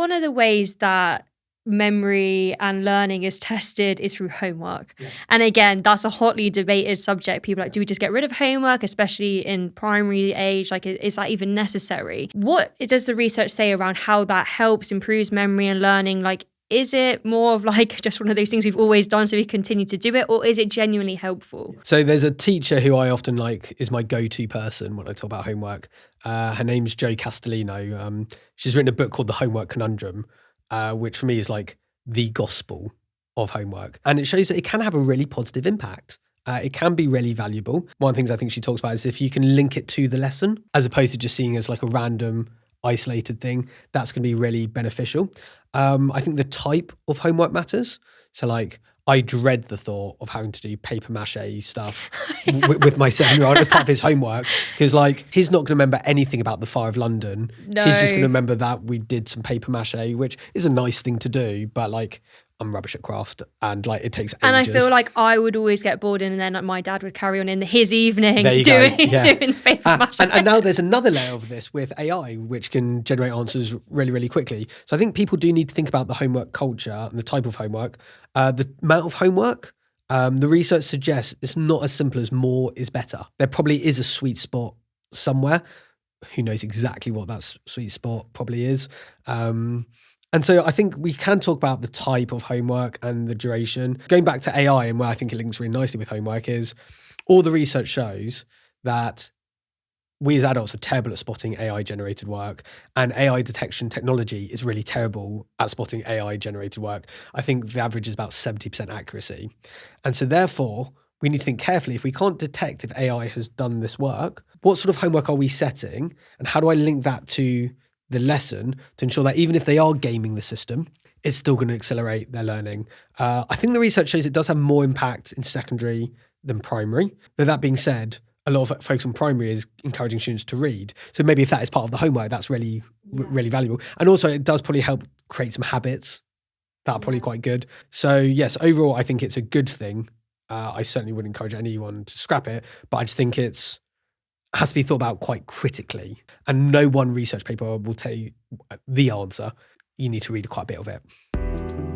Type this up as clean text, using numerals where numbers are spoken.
one of the ways that memory and learning is tested is through homework. Yeah. And again, that's a hotly debated subject. People are like, do we just get rid of homework, especially in primary age? Like, is that even necessary? What does the research say around how that helps, improves memory and learning? Like, is it more of like just one of those things we've always done so we continue to do it, or is it genuinely helpful? So there's a teacher who I often like, is my go-to person when I talk about homework. Her name's Jo Castellino. She's written a book called The Homework Conundrum, which for me is like the gospel of homework. And it shows that it can have a really positive impact. It can be really valuable. One of the things I think she talks about is if you can link it to the lesson, as opposed to just seeing it as like a random isolated thing, that's going to be really beneficial. I think the type of homework matters. So like, I dread the thought of having to do paper mache stuff with my 7-year-old as part of his homework, because like he's not going to remember anything about the Fire of London. No. He's just going to remember that we did some paper mache, which is a nice thing to do, but like I'm rubbish at craft and like it takes ages. And I feel like I would always get bored and then my dad would carry on in his evening doing paper mache. And now there's another layer of this with AI, which can generate answers really, really quickly. So I think people do need to think about the homework culture and the type of homework. The amount of homework, the research suggests it's not as simple as more is better. There probably is a sweet spot somewhere. Who knows exactly what that sweet spot probably is. And so I think we can talk about the type of homework and the duration. Going back to AI and where I think it links really nicely with homework is all the research shows that we as adults are terrible at spotting AI-generated work, and AI detection technology is really terrible at spotting AI-generated work. I think the average is about 70% accuracy. And so therefore, we need to think carefully, if we can't detect if AI has done this work, what sort of homework are we setting? And how do I link that to the lesson to ensure that even if they are gaming the system, it's still going to accelerate their learning? I think the research shows it does have more impact in secondary than primary. But that being said, a lot of focus on primary is encouraging students to read. So maybe if that is part of the homework, that's really, really valuable. And also it does probably help create some habits that are probably quite good. So yes, overall, I think it's a good thing. I certainly would encourage anyone to scrap it, but I just think has to be thought about quite critically. And no one research paper will tell you the answer. You need to read quite a bit of it.